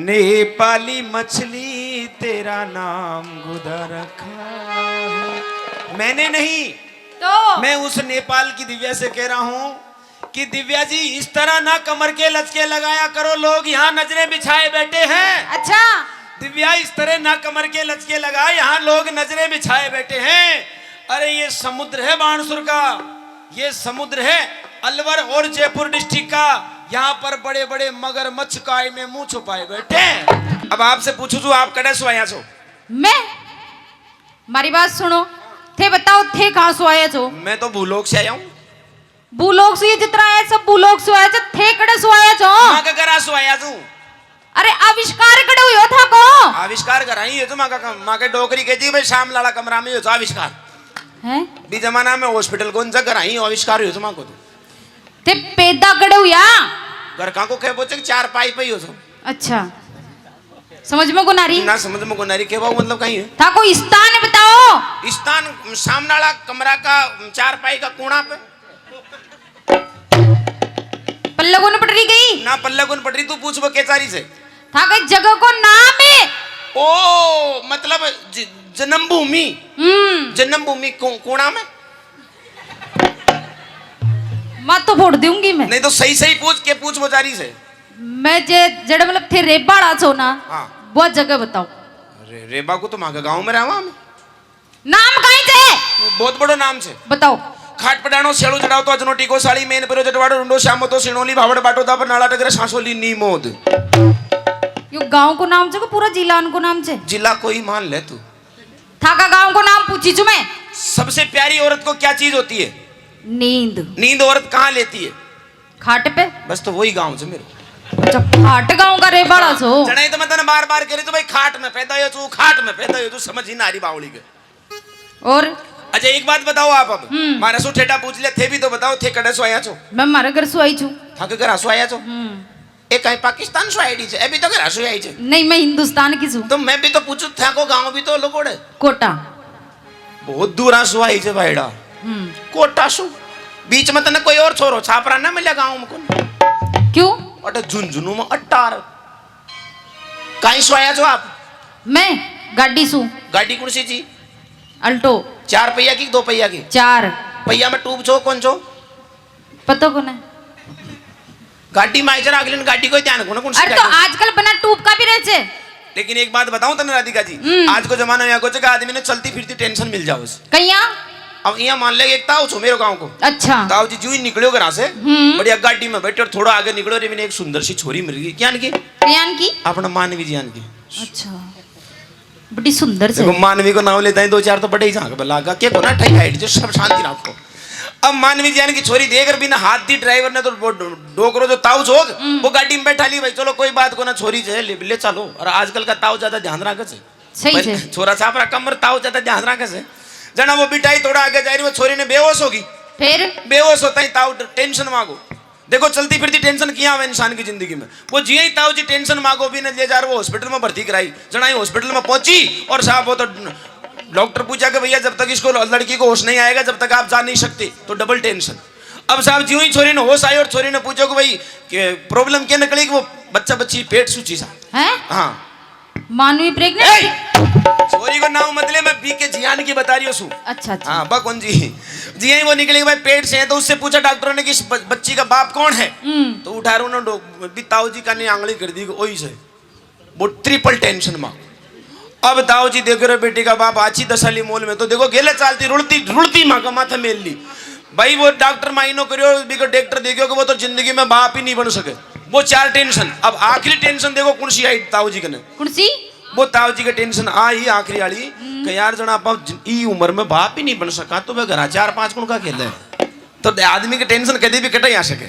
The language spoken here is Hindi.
नेपाली मछली तेरा नाम गुदा रखा है। मैंने नहीं, तो मैं उस नेपाल की दिव्या से कह रहा हूँ कि दिव्या जी इस तरह ना कमर के लचके लगाया करो, लोग यहाँ नजरें बिछाए बैठे हैं। अच्छा दिव्या इस तरह ना कमर के लचके लगा, यहाँ लोग नजरें बिछाए बैठे हैं। अरे ये समुद्र है बाणसुर का, ये समुद्र है अलवर और जयपुर डिस्ट्रिक्ट का। यहाँ पर बड़े बड़े मगरमच्छ काय में मुंह छुपाए बैठे हैं। अब आपसे पूछू जो आप कड़े सो आया छो? मैं, मारी बात सुनो, थे बताओ थे कहाँ सो आया छो? मैं तो भूलोक से आया हूँ। भूलोक से ये जितना आया सब भूलोक से आया छो, थे कड़े सो आया छो? माँ का करा सो आया छू। अरे आविष्कार कड़े हुए था को? आविष्कार कराई है तो माँ के डोकरी कहती भाई शाम लाला कमरा में हो तो आविष्कार हैं? भी जमाना में हॉस्पिटल कौन सा कराई आविष्कार हो तो माँ को तो थे पैदा कड़े हुआ घर का को कह बोचे चार पाई पे हो तो। अच्छा समझ में को नारी ना समझ में को नारी के बाबू मतलब कहीं है था कोई स्थान बताओ। स्थान सामनाला कमरा का चार पाई का कोना पे पल्ले को न पट रही गई ना पल्ले कौन पट रही तू पूछ वो केचारी से था कई जगह को नाम है। ओ मतलब जन्मभूमि जन्मभूमि कोना में मत तो फोड़ दूंगी मैं। नहीं तो सही सही पूछ बेचारी से। मैं जे जड़े मतलब थे रेबाड़ा छो ना हाँ बहुत जगह बताओ। रेबा को तो माँ के गाँव में रहा हमें नाम कहीं से बहुत बड़ो नाम से बताओ। खाट पडाणो शेळू चढ़ाव तो अजनो टीको साड़ी मेन पर जटवाड़ो रुंडो श्यामो तो सिणोली भावड़ बाटो दा पर नाला टकरे सांसोली नीमोद। यो गांव को नाम छे पूरा जिला को नाम छे? जिला कोई मान ले तू। था का गांव को नाम पूछी छु मैं। सबसे प्यारी औरत को क्या चीज होती है? नींद। नींद औरत कहाँ लेती है? खाट पे। बस तो वही गांव से मेरे। जब खाट गांव का रेबाड़ा छो जनाई तो मैं तने बार बार कह रही तो भाई खाट में पैदा हो तू, खाट में पैदा हो तू, समझ ही ना आ रही बावली के। और अच्छा एक बात बताओ आप अब मारे सो ठेठा पूछ ले थे भी तो बताओ थे कड़े सो आया छो? मैं मारे घर सो आई छु। था के घर सो आया छो? एक कहीं पाकिस्तान सो आई छे अभी तो घर सो आई छे? नहीं मैं हिंदुस्तान की छु। तो मैं भी तो पूछू था को गांव भी तो लोगोड़े कोटा बहुत दूर सो आई छे भाईड़ा। कोटा सु बीच में तने कोई और छोरो छापरा ना मिले गांव में कौन? क्यों? अटे झुंझुनू में अट्टार कहीं सो आया छो आप? मैं गाड़ी सु। गाड़ी कौन सी जी? अल्टो। 4 पहिया की 2 पहिया की? 4 पहिया में टूब छो कौन छो? पता को ना गाड़ी में आइजर अगले गाड़ी कोई ध्यान को ना कौन सी अरे तो गाड़ी? आजकल बना टूब का भी रहे छे। लेकिन एक बात बताऊं तने राधिका जी आज को जमाना में कुछ आदमी ने चलती फिरती टेंशन मिल जाओ उसे। कहिया अब यहाँ मान ले एक ताऊ छो मेरे गांव को। अच्छा ताऊ जी जू ही निकलो घर से बढ़िया गाड़ी में बैठे और थोड़ा आगे निकलो रे मैंने एक सुंदर सी छोरी मिल गई। क्या की? प्रियान की। अपना मानवी जी की। अच्छा बड़ी सुंदर से। देखो मानवी को नाम लेता है 2-4 तो बड़े ही झांक लागा के को ना ठई हाइट जो सब शांति रखो। अब मानवी जान की छोरी देख बिना हाथ दी ड्राइवर ने तो डोकरो जो ताऊ छोक वो गाड़ी में बैठा ली भाई चलो कोई बात को ना छोरी से ले चलो। और आजकल का ताऊ ज्यादा ध्यान रखे से सही से छोरा छापरा कमर ताऊ ज्यादा ध्यान रखे से जना वो बिटाई थोड़ा आगे जा रही वो छोरी ने बेहोश होगी। फिर बेहोश होता ही ताऊ टेंशन मांगो। देखो चलती फिरती टेंशन किया हुआ इंसान की जिंदगी में वो जिये ही ताऊ जी टेंशन मांगो भी न ले जा रहा वो हॉस्पिटल में भर्ती कराई। जना ही हॉस्पिटल में पहुंची और साहब वो तो डॉक्टर पूछा कि भैया जब तक इसको लड़की को होश नहीं आएगा जब तक आप जा नहीं सकते तो डबल टेंशन। अब साहब ज्यों ही छोरी ने होश आई और छोरी ने पूछो कि भाई प्रॉब्लम क्या निकली कि वो बच्चा बच्ची पेट सूची सा है। हाँ मानवी प्रेग्नेंट। छोरी को नाम मतलब मैं बी के जियान की बता रही हूँ। अच्छा अच्छा हाँ बकौन जी जी ही वो निकली भाई पेट से है तो उससे पूछा डॉक्टरों ने कि इस बच्ची का बाप कौन है? तो उठा रहा उन्होंने ताऊ जी का नहीं आंगली कर दी वही से वो ट्रिपल टेंशन माँ। अब ताऊ जी देखो रे बेटी का बाप आची दसाली मोल में तो देखो गेले चालती रुड़ती रुड़ती माँ का माथा मेल ली भाई वो डॉक्टर माइनो करियो डॉक्टर देखो कि वो तो जिंदगी में बाप ही नहीं बन सके वो 4 टेंशन। अब आखिरी टेंशन देखो कौन सी आई ताऊ जी के ने? कौन सी? वो ताऊ जी की टेंशन आई आखिरी वाली कि यार जना आप ई उम्र में बाप ही नहीं बन सका तो मैं घर 4-5 कुण का खेल है तो आदमी की टेंशन कभी भी कटे आ सके।